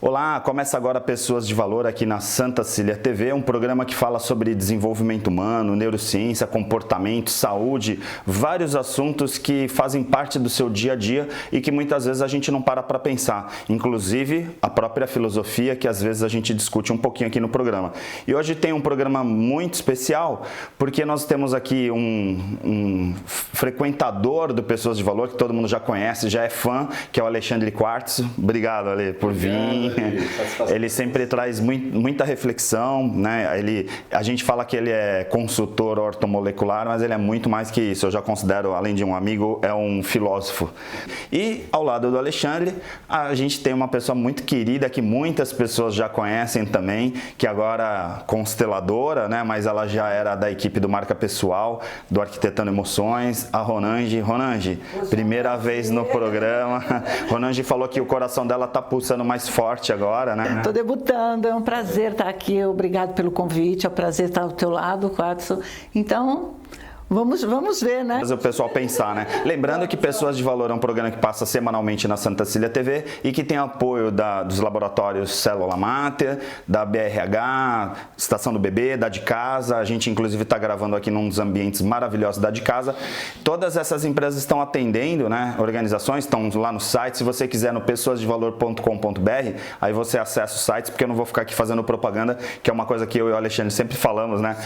Olá, começa agora Pessoas de Valor aqui na Santa Cecília TV, um programa que fala sobre desenvolvimento humano, neurociência, comportamento, saúde, vários assuntos que fazem parte do seu dia a dia e que muitas vezes a gente não para pensar, inclusive a própria filosofia que às vezes a gente discute um pouquinho aqui no programa. E hoje tem um programa muito especial porque nós temos aqui um frequentador do Pessoas de Valor que todo mundo já conhece, já é fã, que é o Alexandre Quartzo. Obrigado, Ale, por vir. Ele sempre traz muita reflexão, né? A gente fala que ele é consultor ortomolecular, mas ele é muito mais que isso. Eu já considero, além de um amigo, é um filósofo. E ao lado do Alexandre, a gente tem uma pessoa muito querida que muitas pessoas já conhecem também, que agora consteladora, né? Mas ela já era da equipe do Marca Pessoal, do Arquitetando Emoções, a Ronange. Ronange, primeira vez no programa. Ronange falou que o coração dela tá pulsando mais forte agora, né? Estou debutando, é um prazer estar aqui, obrigado pelo convite, é um prazer estar ao teu lado, Quartzo. Então, vamos ver, né? Fazer o pessoal pensar, né? Lembrando que Pessoas de Valor é um programa que passa semanalmente na Santa Cecília TV e que tem apoio dos laboratórios Célula Máter, da BRH, Estação do Bebê, da De Casa. A gente, inclusive, está gravando aqui num dos ambientes maravilhosos da De Casa. Todas essas empresas estão atendendo, né? Organizações estão lá no site. Se você quiser, no pessoasdevalor.com.br, aí você acessa os sites, porque eu não vou ficar aqui fazendo propaganda, que é uma coisa que eu e o Alexandre sempre falamos, né?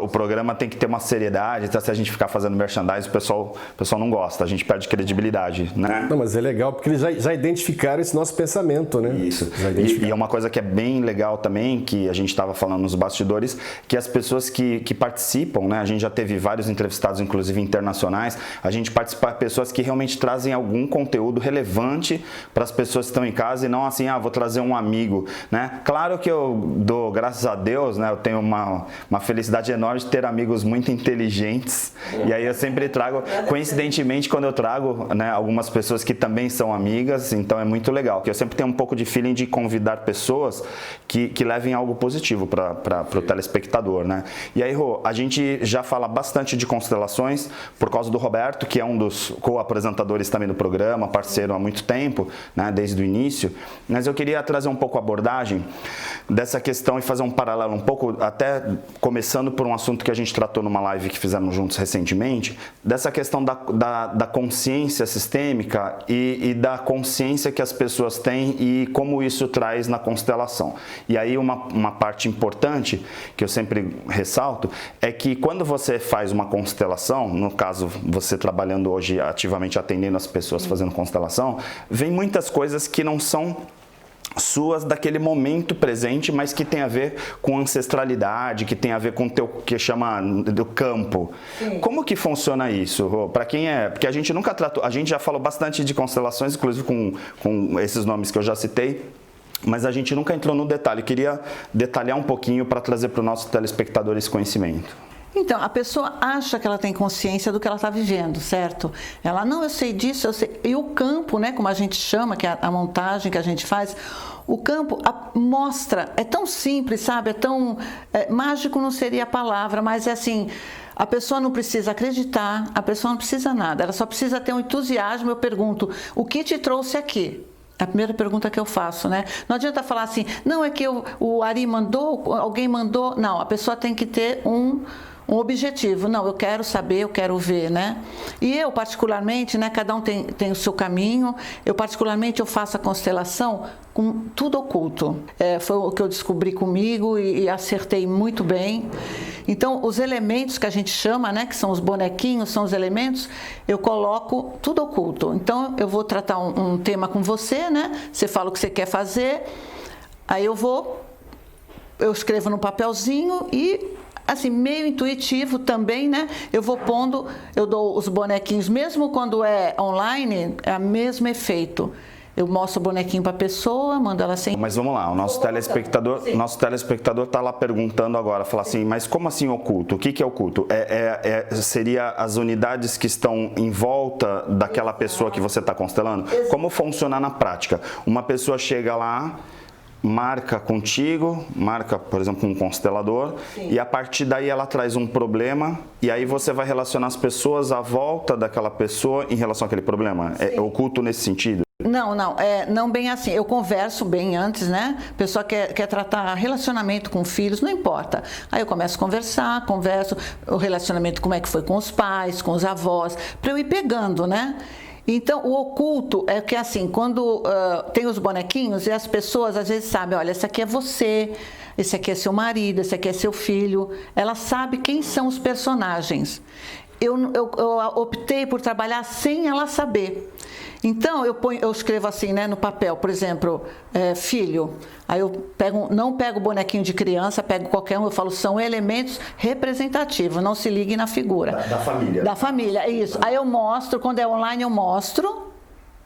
O programa tem que ter uma seriedade, tá? Se a gente ficar fazendo merchandising, o pessoal não gosta, a gente perde credibilidade, né? Não, mas é legal porque eles já identificaram esse nosso pensamento, né? Isso. E é uma coisa que é bem legal também, que a gente estava falando nos bastidores, que as pessoas que participam, né? A gente já teve vários entrevistados, inclusive internacionais, a gente participa de pessoas que realmente trazem algum conteúdo relevante para as pessoas que estão em casa e não assim, vou trazer um amigo, né? Claro que eu dou, graças a Deus, né? Eu tenho uma felicidade enorme de ter amigos muito inteligentes. E aí eu sempre trago, coincidentemente, quando eu trago, né, algumas pessoas que também são amigas, então é muito legal. Que eu sempre tenho um pouco de feeling de convidar pessoas que levem algo positivo para o telespectador, né? E aí, Rô, a gente já fala bastante de constelações por causa do Roberto, que é um dos co-apresentadores também do programa, parceiro há muito tempo, né, desde o início. Mas eu queria trazer um pouco a abordagem dessa questão e fazer um paralelo um pouco, até começando por um assunto que a gente tratou numa live que fizemos juntos recentemente, dessa questão da consciência sistêmica e da consciência que as pessoas têm e como isso traz na constelação. E aí uma parte importante, que eu sempre ressalto, é que quando você faz uma constelação, no caso você trabalhando hoje ativamente atendendo as pessoas fazendo constelação, vem muitas coisas que não são suas daquele momento presente, mas que tem a ver com ancestralidade, que tem a ver com o teu, que chama do campo. Sim. Como que funciona isso? Para quem porque a gente nunca tratou, a gente já falou bastante de constelações, inclusive com esses nomes que eu já citei, mas a gente nunca entrou no detalhe. Eu queria detalhar um pouquinho para trazer para o nosso telespectador esse conhecimento. Então, a pessoa acha que ela tem consciência do que ela está vivendo, certo? Ela, não, eu sei disso, eu sei. E o campo, né, como a gente chama, que é a montagem que a gente faz, o campo mostra, é tão simples, sabe? É tão mágico não seria a palavra, mas é assim, a pessoa não precisa acreditar, a pessoa não precisa nada, ela só precisa ter um entusiasmo. Eu pergunto, o que te trouxe aqui? A primeira pergunta que eu faço, né? Não adianta falar assim, não, é que o Ari mandou, alguém mandou. Não, a pessoa tem que ter um objetivo. Não, eu quero saber, eu quero ver, né? E eu, particularmente, né, cada um tem o seu caminho. Eu, particularmente, eu faço a constelação com tudo oculto. Foi o que eu descobri comigo e acertei muito bem. Então, os elementos que a gente chama, né, que são os bonequinhos, são os elementos, eu coloco tudo oculto. Então, eu vou tratar um tema com você, né? Você fala o que você quer fazer, aí eu escrevo no papelzinho e, assim, meio intuitivo também, né? Eu vou pondo, eu dou os bonequinhos, mesmo quando é online, é o mesmo efeito. Eu mostro o bonequinho para a pessoa, mando ela sem... Mas vamos lá, o nosso telespectador está lá perguntando agora, fala assim, mas como assim oculto? O que é oculto? Seria as unidades que estão em volta daquela pessoa que você está constelando? Como funciona na prática? Uma pessoa chega lá, marca contigo, marca, por exemplo, com um constelador, sim, e a partir daí ela traz um problema e aí você vai relacionar as pessoas à volta daquela pessoa em relação àquele problema. Sim. É oculto nesse sentido? Não, não bem assim. Eu converso bem antes, né? A pessoa quer tratar relacionamento com filhos, não importa. Aí eu começo a conversar, converso o relacionamento, como é que foi com os pais, com os avós, para eu ir pegando, né? Então, o oculto é que assim, quando tem os bonequinhos e as pessoas às vezes sabem, olha, esse aqui é você, esse aqui é seu marido, esse aqui é seu filho. Ela sabe quem são os personagens. Eu optei por trabalhar sem ela saber. Então, eu escrevo assim, né, no papel, por exemplo, filho. Aí eu não pego bonequinho de criança, pego qualquer um, eu falo, são elementos representativos, não se ligue na figura. Da família. Da família, é isso. Aí eu mostro, quando é online eu mostro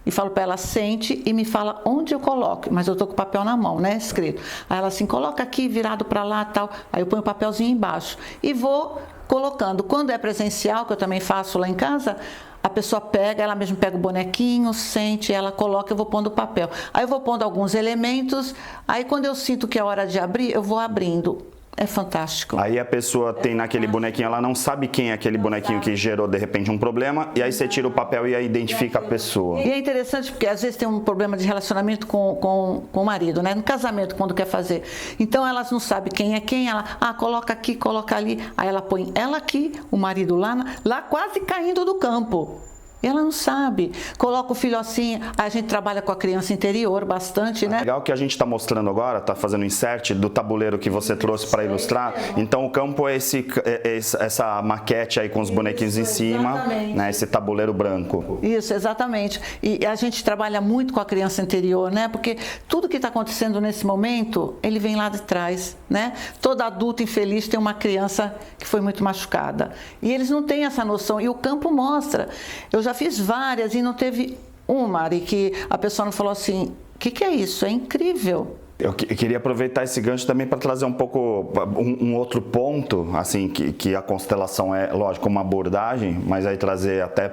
e falo para ela, sente e me fala onde eu coloco. Mas eu tô com o papel na mão, né, escrito. Aí ela assim, coloca aqui, virado para lá, tal. Aí eu ponho o papelzinho embaixo e vou colocando. Quando é presencial, que eu também faço lá em casa, a pessoa pega, ela mesma pega o bonequinho, sente, ela coloca, eu vou pondo o papel. Aí eu vou pondo alguns elementos, aí quando eu sinto que é hora de abrir, eu vou abrindo. É fantástico. Aí a pessoa tem naquele bonequinho, ela não sabe quem é aquele bonequinho que gerou de repente um problema, e aí você tira o papel e aí identifica a pessoa. E é interessante porque às vezes tem um problema de relacionamento com o marido, né? No casamento, quando quer fazer. Então elas não sabem quem é quem, ela, coloca aqui, coloca ali. Aí ela põe ela aqui, o marido lá quase caindo do campo. E ela não sabe. Coloca o filho assim, a gente trabalha com a criança interior bastante, né? Legal que a gente está mostrando agora, está fazendo insert do tabuleiro que você trouxe para ilustrar. Então o campo é essa maquete aí com os bonequinhos em cima, né? Esse tabuleiro branco. Isso, exatamente. E a gente trabalha muito com a criança interior, né? Porque tudo que está acontecendo nesse momento, ele vem lá de trás, né? Todo adulto infeliz tem uma criança que foi muito machucada. E eles não têm essa noção. E o campo mostra. Eu já fiz várias e não teve uma, Mari, que a pessoa não falou assim, o que é isso? É incrível. Eu queria aproveitar esse gancho também para trazer um pouco um outro ponto, assim, que a constelação é, lógico, uma abordagem, mas aí trazer até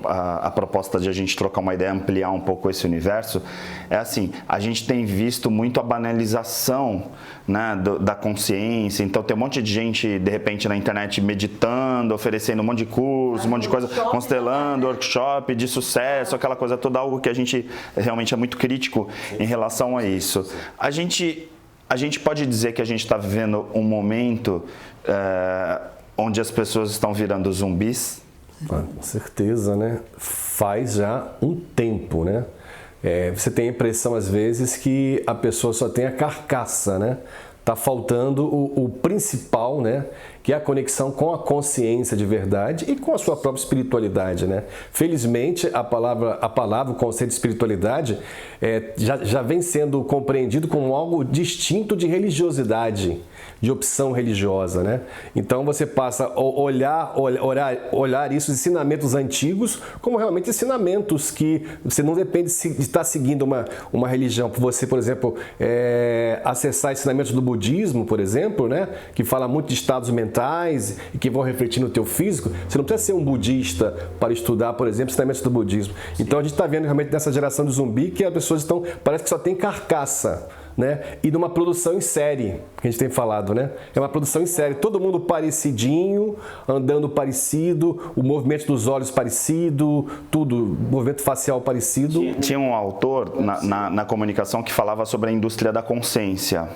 a proposta de a gente trocar uma ideia, ampliar um pouco esse universo, é assim, a gente tem visto muito a banalização, né, da consciência. Então tem um monte de gente, de repente, na internet meditando, oferecendo um monte de curso, um monte de coisa, constelando, workshop de sucesso, aquela coisa toda, algo que a gente realmente é muito crítico em relação a isso. A gente pode dizer que a gente está vivendo um momento onde as pessoas estão virando zumbis? Com certeza, né? Faz já um tempo, né? Você tem a impressão, às vezes, que a pessoa só tem a carcaça, né? Tá faltando o principal, né? Que é a conexão com a consciência de verdade e com a sua própria espiritualidade, né? Felizmente, a palavra, o conceito de espiritualidade já vem sendo compreendido como algo distinto de religiosidade, de opção religiosa, né? Então você passa a olhar isso, os ensinamentos antigos, como realmente ensinamentos que você não depende de estar seguindo uma religião. Você, por exemplo, acessar ensinamentos do budismo, por exemplo, né? Que fala muito de estados mentais e que vão refletir no teu físico. Você não precisa ser um budista para estudar, por exemplo, ensinamentos do budismo. Então a gente está vendo realmente nessa geração de zumbi que as pessoas parece que só tem carcaça, né? E numa produção em série, que a gente tem falado, né? É uma produção em série, todo mundo parecidinho, andando parecido, o movimento dos olhos parecido, tudo, movimento facial parecido. Tinha um autor na comunicação que falava sobre a indústria da consciência.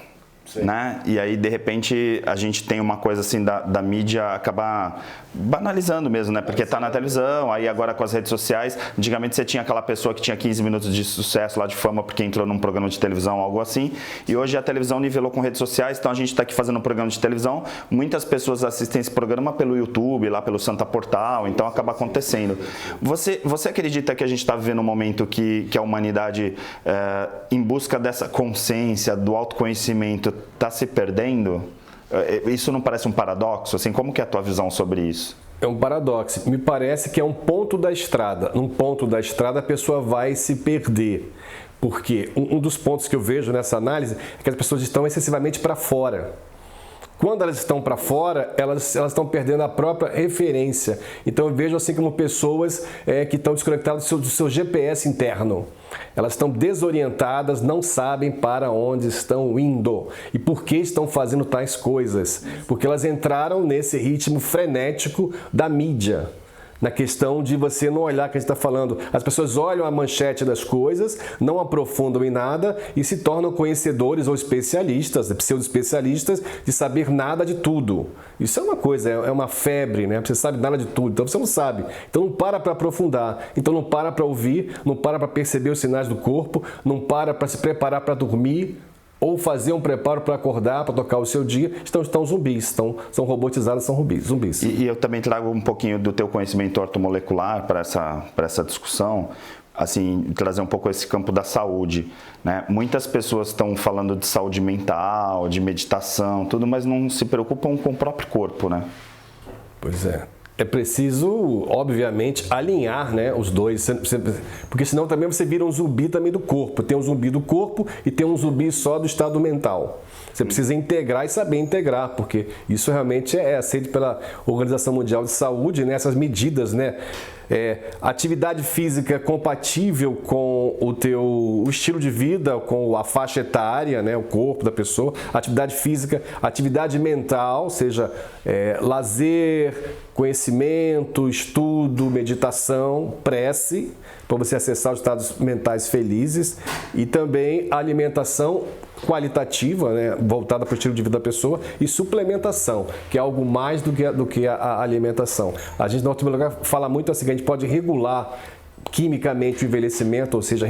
Né? E aí, de repente, a gente tem uma coisa assim da mídia acabar banalizando mesmo, né? Porque tá na televisão, aí agora com as redes sociais, antigamente você tinha aquela pessoa que tinha 15 minutos de sucesso lá de fama porque entrou num programa de televisão, algo assim, e hoje a televisão nivelou com redes sociais, então a gente tá aqui fazendo um programa de televisão, muitas pessoas assistem esse programa pelo YouTube, lá pelo Santa Portal, então acaba acontecendo. Você acredita que a gente está vivendo um momento que a humanidade, em busca dessa consciência, do autoconhecimento, está se perdendo? Isso não parece um paradoxo? Assim, como que é a tua visão sobre isso? É um paradoxo. Me parece que é um ponto da estrada. Num ponto da estrada a pessoa vai se perder. Porque um dos pontos que eu vejo nessa análise é que as pessoas estão excessivamente para fora. Quando elas estão para fora, elas estão perdendo a própria referência. Então eu vejo assim como pessoas que estão desconectadas do seu GPS interno. Elas estão desorientadas, não sabem para onde estão indo e por que estão fazendo tais coisas. Porque elas entraram nesse ritmo frenético da mídia. na questão de você não olhar o que a gente está falando. As pessoas olham a manchete das coisas, não aprofundam em nada e se tornam conhecedores ou especialistas, pseudo-especialistas, de saber nada de tudo. Isso é uma coisa, é uma febre, né? Você sabe nada de tudo, então você não sabe. Então não para aprofundar, então não para ouvir, não para perceber os sinais do corpo, não para se preparar para dormir, ou fazer um preparo para acordar, para tocar o seu dia, estão zumbis, são robotizados, são zumbis. E eu também trago um pouquinho do teu conhecimento ortomolecular para essa discussão, assim, trazer um pouco esse campo da saúde, né? Muitas pessoas estão falando de saúde mental, de meditação, tudo, mas não se preocupam com o próprio corpo, né? Pois é. É preciso, obviamente, alinhar, né, os dois, porque senão também você vira um zumbi também do corpo. Tem um zumbi do corpo e tem um zumbi só do estado mental. Você precisa integrar e saber integrar, porque isso realmente é aceito pela Organização Mundial de Saúde, né, essas medidas, né? Atividade física compatível com o estilo de vida, com a faixa etária, né, o corpo da pessoa, atividade física, atividade mental, ou seja, lazer, conhecimento, estudo, meditação, prece, para você acessar os estados mentais felizes, e também alimentação qualitativa, né, voltada para o estilo de vida da pessoa, e suplementação, que é algo mais do que a alimentação. A gente, na ortomolecular, fala muito assim, que a gente pode regular quimicamente o envelhecimento, ou seja,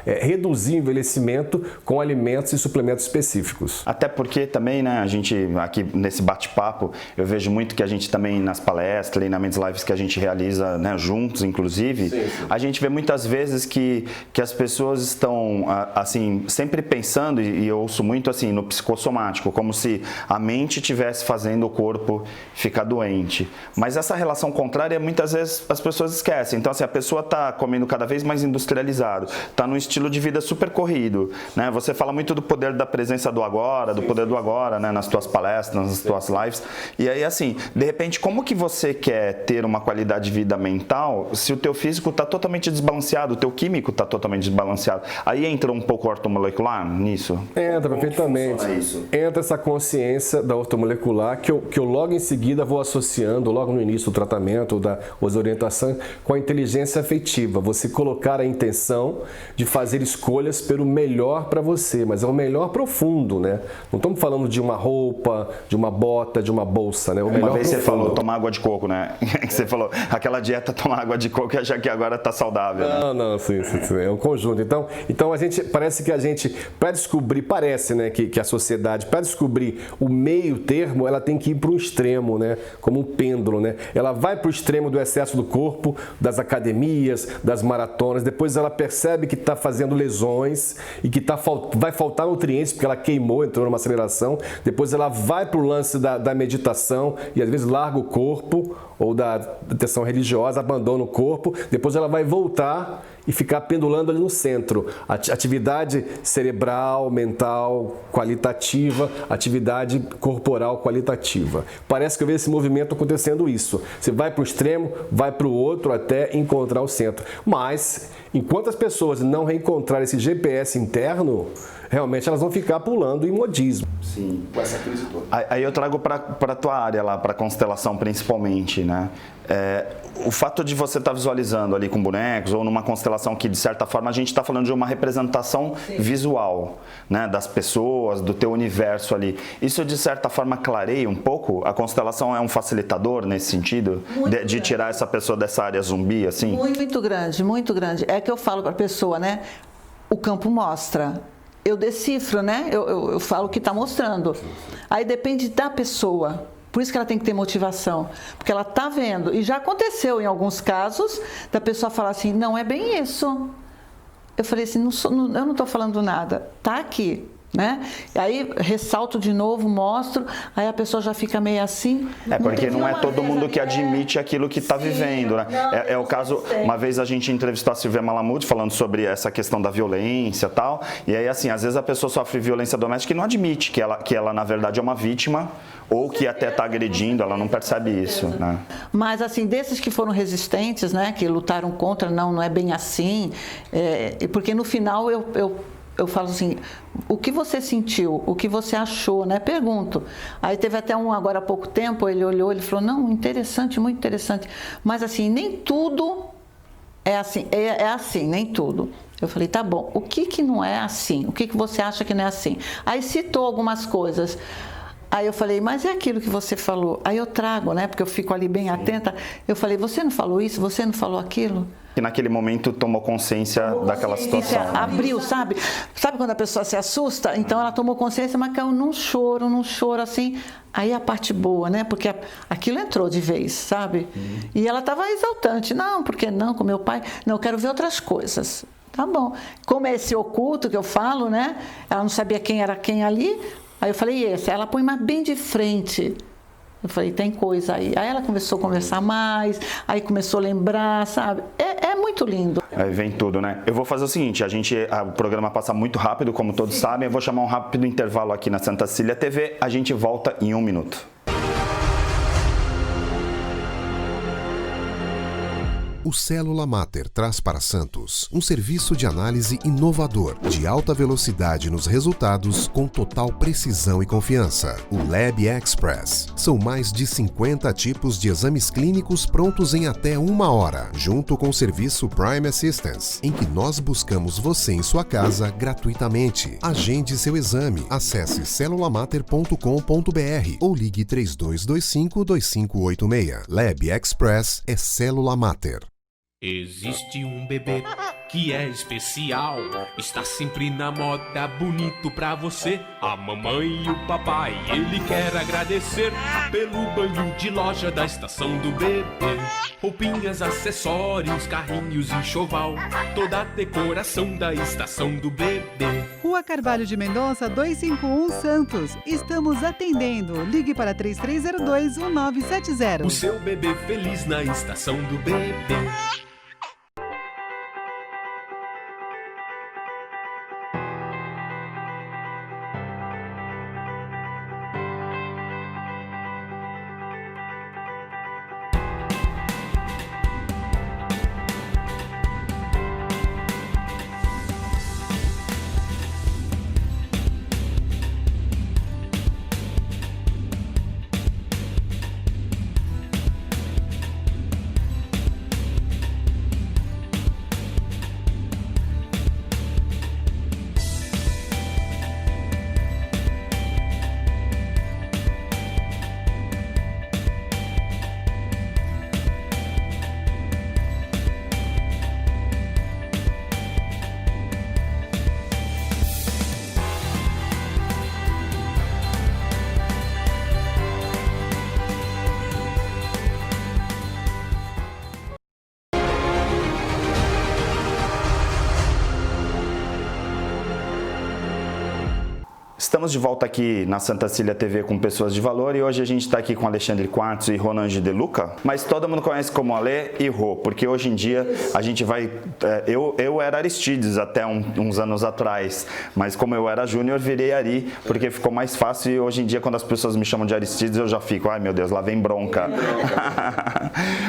reduzir o envelhecimento com alimentos e suplementos específicos. Até porque também, né, a gente aqui nesse bate-papo, eu vejo muito que a gente também nas palestras, treinamentos, lives que a gente realiza, né, juntos, inclusive, sim. A gente vê muitas vezes que as pessoas estão, assim, sempre pensando, e eu ouço muito assim, no psicossomático, como se a mente estivesse fazendo o corpo ficar doente. Mas essa relação contrária, muitas vezes as pessoas esquecem. Então, assim, a pessoa está comendo cada vez mais industrializado, está num estilo de vida super corrido, né? Você fala muito do poder da presença do agora, do poder do agora, né? Nas tuas palestras, nas tuas lives. E aí, assim, de repente, como que você quer ter uma qualidade de vida mental se o teu físico está totalmente desbalanceado, o teu químico está totalmente desbalanceado? Aí entra um pouco ortomolecular nisso? Entra, perfeitamente. Entra essa consciência da ortomolecular que eu logo em seguida vou associando, logo no início do tratamento, das orientações, com a inteligência afetiva. Você colocar a intenção de fazer escolhas pelo melhor para você, mas é o melhor profundo, né? Não estamos falando de uma roupa, de uma bota, de uma bolsa, né? O melhor uma vez profundo. Você falou tomar água de coco, né? Você falou aquela dieta tomar água de coco e achar que agora está saudável, né? Não, sim, é um conjunto. Então a gente, parece que a gente, para descobrir, parece, né, que a sociedade, para descobrir o meio termo, ela tem que ir para um extremo, né? Como um pêndulo, né? Ela vai para o extremo do excesso do corpo, das academias, das maratonas, depois ela percebe que está fazendo lesões e que vai faltar nutrientes porque ela queimou, entrou numa aceleração, depois ela vai para o lance da meditação e às vezes larga o corpo ou da atenção religiosa, abandona o corpo, depois ela vai voltar e ficar pendulando ali no centro. Atividade cerebral, mental, qualitativa, atividade corporal qualitativa. Parece que eu vejo esse movimento acontecendo isso. Você vai para o extremo, vai para o outro até encontrar o centro. Mas, enquanto as pessoas não reencontrarem esse GPS interno, realmente elas vão ficar pulando em modismo. Sim, com essa crise toda. Aí eu trago para a tua área lá, para a constelação principalmente, né? O fato de você estar visualizando ali com bonecos ou numa constelação que, de certa forma, a gente está falando de uma representação visual, né, das pessoas, do teu universo ali. Isso, de certa forma, clareia um pouco? A constelação é um facilitador nesse sentido? De tirar essa pessoa dessa área zumbi, assim? Muito grande, muito grande. É que eu falo para a pessoa, né? O campo mostra. Eu decifro, né? Eu falo o que está mostrando. Aí depende da pessoa. Por isso que ela tem que ter motivação. Porque ela está vendo. E já aconteceu em alguns casos da pessoa falar assim, não é bem isso. Eu falei assim, eu não estou falando nada. Está aqui. Né? E aí ressalto de novo, mostro, aí a pessoa já fica meio assim. Porque não é todo mundo que admite aquilo que está vivendo, né? É o caso, uma vez a gente entrevistou a Silvia Malamud falando sobre essa questão da violência e tal, e aí assim, às vezes a pessoa sofre violência doméstica e não admite que ela na verdade é uma vítima, ou que até está agredindo, ela não percebe isso, né? Mas assim, desses que foram resistentes, né, que lutaram contra, não é bem assim, porque no final eu eu falo assim, o que você sentiu, o que você achou, né? Pergunto. Aí teve até agora há pouco tempo, ele olhou, ele falou, não, interessante, muito interessante. Mas assim, nem tudo é assim, é assim, nem tudo. Eu falei, tá bom, o que não é assim? O que você acha que não é assim? Aí citou algumas coisas. Aí eu falei, mas é aquilo que você falou. Aí eu trago, né? Porque eu fico ali bem atenta. Eu falei, você não falou isso? Você não falou aquilo? E naquele momento tomou consciência daquela situação. Abriu, sabe? Sabe quando a pessoa se assusta? Então ela tomou consciência, mas caiu num choro assim. Aí a parte boa, né? Porque aquilo entrou de vez, sabe? E ela estava exaltante. Não, por que não? Com meu pai? Não, eu quero ver outras coisas. Tá bom. Como é esse oculto que eu falo, né? Ela não sabia quem era quem ali. Aí eu falei, esse. Ela põe mais bem de frente. Eu falei, tem coisa aí. Aí ela começou a conversar mais, aí começou a lembrar, sabe? É muito lindo. Aí vem tudo, né? Eu vou fazer o seguinte, o programa passa muito rápido, como todos sabem. Eu vou chamar um rápido intervalo aqui na Santa Cecília TV. A gente volta em 1 minuto. O Célula Mater traz para Santos um serviço de análise inovador, de alta velocidade nos resultados, com total precisão e confiança. O Lab Express. São mais de 50 tipos de exames clínicos prontos em até 1 hora, junto com o serviço Prime Assistance, em que nós buscamos você em sua casa gratuitamente. Agende seu exame. Acesse celulamater.com.br ou ligue 3225-2586. Lab Express é Célula Mater. Existe um bebê que é especial, está sempre na moda, bonito pra você. A mamãe e o papai, ele quer agradecer pelo banho de loja da estação do bebê. Roupinhas, acessórios, carrinhos, enxoval, toda a decoração da estação do bebê. Rua Carvalho de Mendonça, 251 Santos. Estamos atendendo. Ligue para 3302-1970. O seu bebê feliz na estação do bebê. Estamos de volta aqui na Santa Cecília TV com Pessoas de Valor e hoje a gente está aqui com Alexandre Quartzo e Ronange De Luca, mas todo mundo conhece como Ale e Rô, porque hoje em dia a gente vai... Eu era Aristides até uns anos atrás, mas como eu era Júnior, virei Ari, porque ficou mais fácil e hoje em dia quando as pessoas me chamam de Aristides eu já fico, ai meu Deus, lá vem bronca.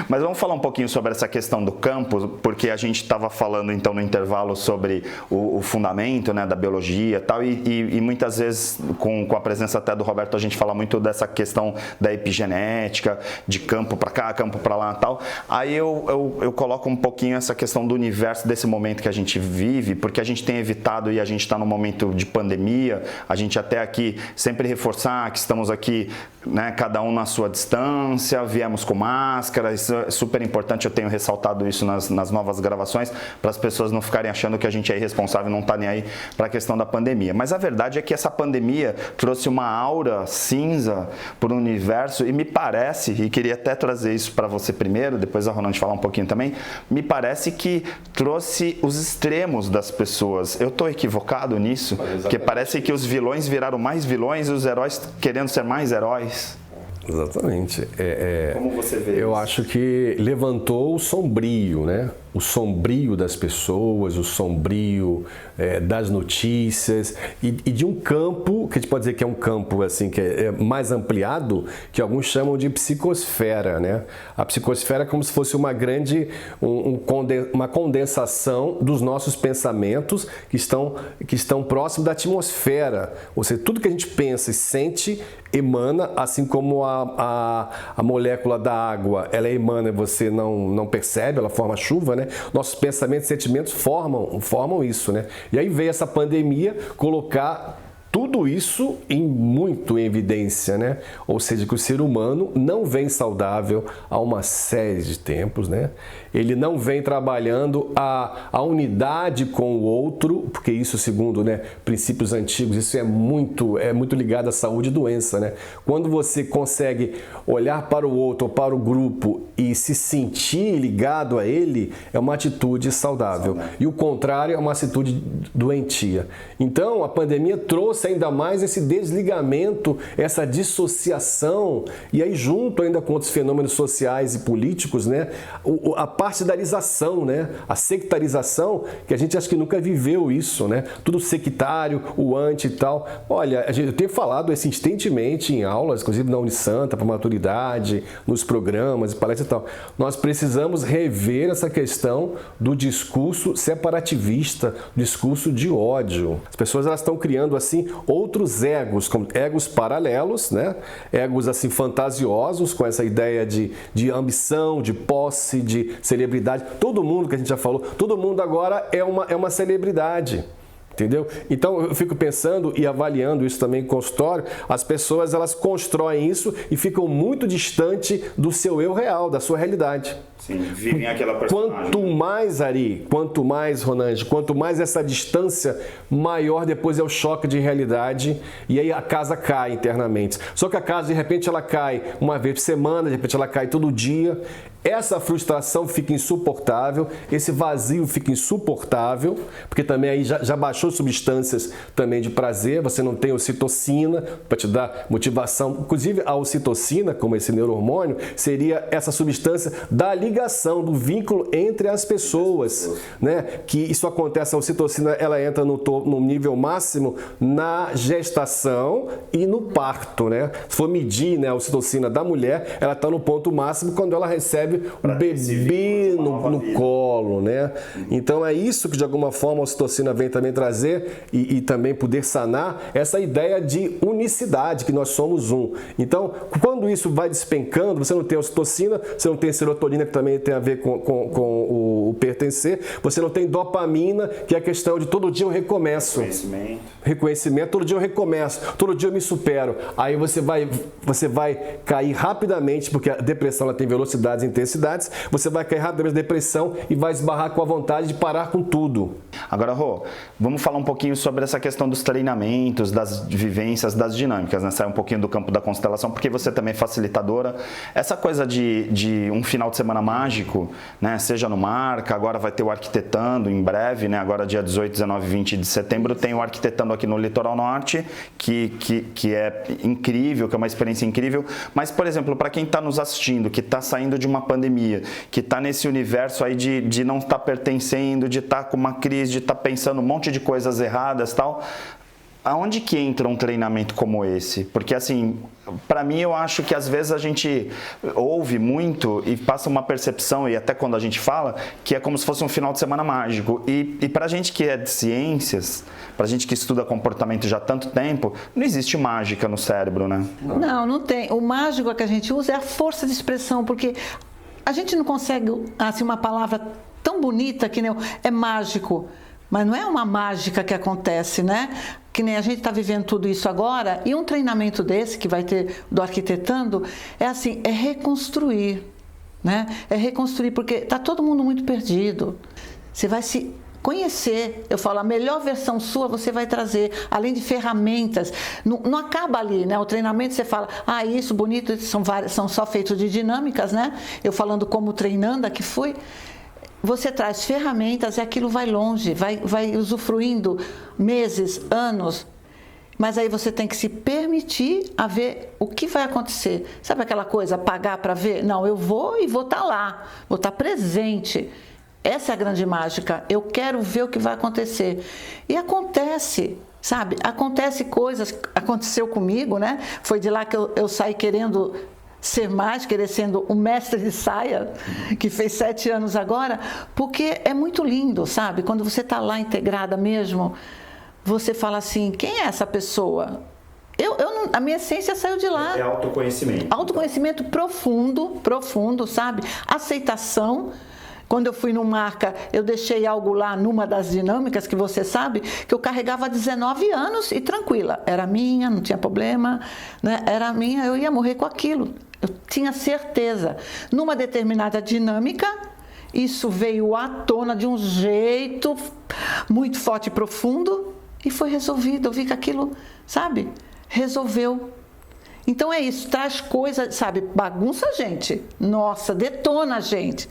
Mas vamos falar um pouquinho sobre essa questão do campo, porque a gente estava falando então no intervalo sobre o fundamento, né, da biologia e tal, e muitas vezes com a presença até do Roberto a gente fala muito dessa questão da epigenética, de campo para cá, campo para lá e tal. Aí eu coloco um pouquinho essa questão do universo desse momento que a gente vive, porque a gente tem evitado e a gente está num momento de pandemia, a gente até aqui sempre reforçar que estamos aqui, né, cada um na sua distância, viemos com máscara, isso é super importante, eu tenho ressaltado isso nas novas gravações, para as pessoas não ficarem achando que a gente é irresponsável e não está nem aí para a questão da pandemia. Mas a verdade é que essa pandemia trouxe uma aura cinza para o universo e me parece, e queria até trazer isso para você primeiro, depois a Ronald falar um pouquinho também, me parece que trouxe os extremos das pessoas. Eu estou equivocado nisso? Porque parece que os vilões viraram mais vilões e os heróis querendo ser mais heróis. Exatamente. Como você vê eu isso? acho que levantou o sombrio, né? o sombrio das pessoas, o sombrio das notícias e de um campo, que a gente pode dizer que é um campo assim, que é mais ampliado, que alguns chamam de psicosfera, né? A psicosfera é como se fosse uma grande, uma condensação dos nossos pensamentos que estão próximos da atmosfera, ou seja, tudo que a gente pensa e sente emana, assim como a molécula da água, ela emana e você não percebe, ela forma chuva, né? Nossos pensamentos e sentimentos formam isso, né? E aí veio essa pandemia colocar tudo isso muito em evidência, né? Ou seja, que o ser humano não vem saudável há uma série de tempos, né? Ele não vem trabalhando a unidade com o outro, porque isso, segundo, né, princípios antigos, isso é muito ligado à saúde e doença, né? Quando você consegue olhar para o outro ou para o grupo e se sentir ligado a ele, é uma atitude saudável. E o contrário é uma atitude doentia. Então, a pandemia trouxe ainda mais esse desligamento, essa dissociação, e aí junto ainda com outros fenômenos sociais e políticos, né, a partidarização, né, a sectarização, que a gente acha que nunca viveu isso, né, tudo sectário, o anti e tal. Olha, eu tenho falado insistentemente em aulas, inclusive na Unisanta, para maturidade, nos programas e palestras e tal. Nós precisamos rever essa questão do discurso separativista, discurso de ódio. As pessoas elas estão criando assim outros egos, como egos paralelos, né? Egos assim fantasiosos, com essa ideia de ambição, de posse, de celebridade. Todo mundo, que a gente já falou, todo mundo agora é uma celebridade. Entendeu? Então eu fico pensando e avaliando isso também em consultório, as pessoas elas constroem isso e ficam muito distante do seu eu real, da sua realidade. Sim, vivem aquela personagem. Quanto mais, Ari, quanto mais, Ronange, quanto mais essa distância, maior depois é o choque de realidade e aí a casa cai internamente. Só que a casa, de repente, ela cai uma vez por semana, de repente ela cai todo dia. Essa frustração fica insuportável, esse vazio fica insuportável, porque também aí já baixou substâncias também de prazer, você não tem ocitocina para te dar motivação. Inclusive a ocitocina, como esse neurohormônio, seria essa substância da ligação, do vínculo entre as pessoas, né? Que isso acontece, a ocitocina ela entra no nível máximo na gestação e no parto, né? Se for medir, né, a ocitocina da mulher, ela está no ponto máximo quando ela recebe um bebê no colo, né? Então é isso que de alguma forma a ocitocina vem também trazer e também poder sanar essa ideia de unicidade, que nós somos um. Então, quando isso vai despencando, você não tem ocitocina, você não tem serotonina, que também tem a ver com o pertencer, você não tem dopamina, que é a questão de todo dia eu recomeço. Reconhecimento, todo dia eu recomeço, todo dia eu me supero. Aí você vai cair rapidamente, porque a depressão ela tem velocidades e intensidades, você vai cair rapidamente na depressão e vai esbarrar com a vontade de parar com tudo. Agora, Rô, vamos falar um pouquinho sobre essa questão dos treinamentos, das vivências, das dinâmicas, né? Sair um pouquinho do campo da constelação, porque você também é facilitadora. Essa coisa de um final de semana mágico, né? Seja no Marca, agora vai ter o Arquitetando em breve, né? Agora dia 18, 19 e 20 de setembro tem o Arquitetando aqui no Litoral Norte, que é incrível, que é uma experiência incrível. Mas, por exemplo, para quem está nos assistindo, que está saindo de uma pandemia, que está nesse universo aí de não estar pertencendo, de estar com uma crise, de estar pensando um monte de coisas erradas e tal, aonde que entra um treinamento como esse? Porque assim, para mim eu acho que às vezes a gente ouve muito e passa uma percepção, e até quando a gente fala, que é como se fosse um final de semana mágico. E para a gente que é de ciências, para a gente que estuda comportamento já há tanto tempo, não existe mágica no cérebro, né? Não tem. O mágico que a gente usa é a força de expressão, porque a gente não consegue, assim, uma palavra tão bonita que nem é mágico, mas não é uma mágica que acontece, né? Que nem a gente está vivendo tudo isso agora, e um treinamento desse, que vai ter do Arquitetando, é assim, é reconstruir, né? É reconstruir, porque está todo mundo muito perdido. Você vai se conhecer, eu falo, a melhor versão sua você vai trazer, além de ferramentas. Não acaba ali, né? O treinamento você fala, isso bonito, são só feitos de dinâmicas, né? Eu falando como treinando que fui. Você traz ferramentas e aquilo vai longe, vai usufruindo meses, anos. Mas aí você tem que se permitir a ver o que vai acontecer. Sabe aquela coisa, pagar para ver? Não, eu vou e vou estar lá, vou estar presente. Essa é a grande mágica. Eu quero ver o que vai acontecer. E acontece, sabe? Acontece coisas, aconteceu comigo, né? Foi de lá que eu saí querendo ser mais, querer sendo o mestre de saia, que fez 7 anos agora, porque é muito lindo, sabe? Quando você está lá integrada mesmo, você fala assim, quem é essa pessoa? A minha essência saiu de lá. É autoconhecimento. Autoconhecimento profundo, sabe? Aceitação. Quando eu fui no Marca, eu deixei algo lá numa das dinâmicas, que você sabe, que eu carregava há 19 anos e tranquila. Era minha, não tinha problema, né? Era minha, eu ia morrer com aquilo. Eu tinha certeza. Numa determinada dinâmica, isso veio à tona de um jeito muito forte e profundo e foi resolvido. Eu vi que aquilo, sabe, resolveu. Então é isso, traz coisa, sabe, bagunça a gente. Nossa, detona a gente.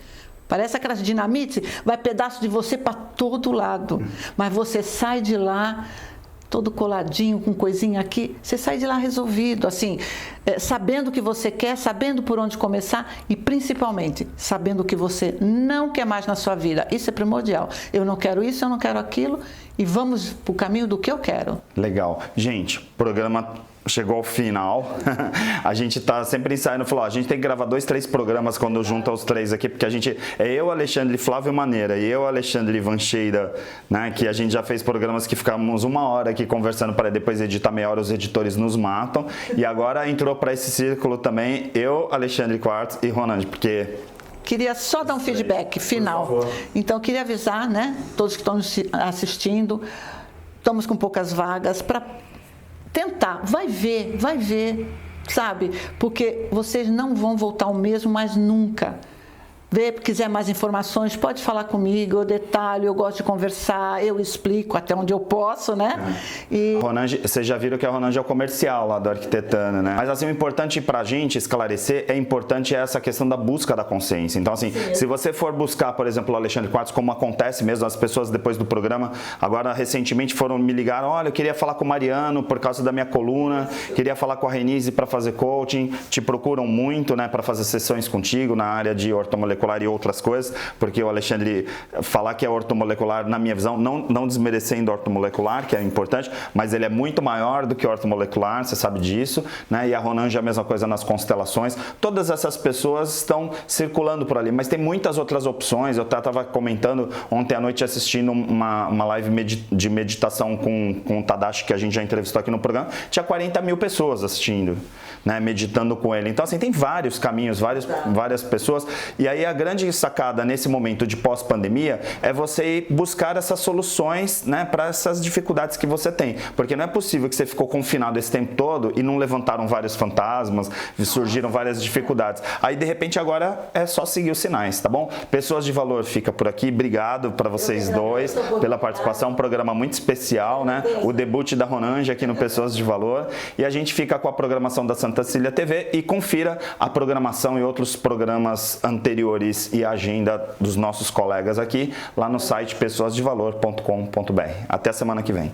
Parece aquelas dinamite, vai pedaço de você para todo lado. Mas você sai de lá, todo coladinho, com coisinha aqui, você sai de lá resolvido, assim, sabendo o que você quer, sabendo por onde começar e, principalmente, sabendo o que você não quer mais na sua vida. Isso é primordial. Eu não quero isso, eu não quero aquilo e vamos para o caminho do que eu quero. Legal. Gente, o programa chegou ao final. A gente tá sempre ensaiando, falou, a gente tem que gravar 2, 3 programas quando junta os 3 aqui, porque a gente, eu, Alexandre Flávio Maneira e eu, Alexandre Vancheira, né, que a gente já fez programas que ficamos 1 hora aqui conversando para depois editar meia hora, os editores nos matam, e agora entrou para esse círculo também eu, Alexandre Quartz e Ronald, porque... Queria só dar um feedback final. Então, queria avisar, né, todos que estão assistindo, estamos com poucas vagas para tentar, vai ver, sabe? Porque vocês não vão voltar ao mesmo mais nunca. Quiser mais informações, pode falar comigo, eu detalho, eu gosto de conversar, eu explico até onde eu posso, né? E... Ronange, vocês já viram que a Ronange é o comercial lá do Arquitetano, né? Mas assim, o importante pra gente esclarecer, essa questão da busca da consciência. Então assim, se você for buscar, por exemplo, o Alexandre Quartz, como acontece mesmo, as pessoas depois do programa, agora recentemente foram me ligar, olha, eu queria falar com o Mariano por causa da minha coluna, queria falar com a Renise para fazer coaching, te procuram muito, né, para fazer sessões contigo na área de ortomolecular e outras coisas, porque o Alexandre falar que é ortomolecular, na minha visão, não desmerecendo ortomolecular, que é importante, mas ele é muito maior do que ortomolecular, você sabe disso, né? E a Ronange é a mesma coisa nas constelações. Todas essas pessoas estão circulando por ali, mas tem muitas outras opções. Eu estava comentando ontem à noite assistindo uma live de meditação com o Tadashi, que a gente já entrevistou aqui no programa, tinha 40 mil pessoas assistindo, né? Meditando com ele. Então assim, tem vários caminhos, várias pessoas, e aí a grande sacada nesse momento de pós-pandemia é você ir buscar essas soluções, né, para essas dificuldades que você tem. Porque não é possível que você ficou confinado esse tempo todo e não levantaram vários fantasmas, surgiram várias dificuldades. Aí, de repente, agora é só seguir os sinais, tá bom? Pessoas de Valor fica por aqui. Obrigado para vocês dois pela participação. Um programa muito especial, né? O debut da Ronange aqui no Pessoas de Valor. E a gente fica com a programação da Santa Cecília TV e confira a programação e outros programas anteriores e a agenda dos nossos colegas aqui lá no site pessoasdevalor.com.br. Até a semana que vem.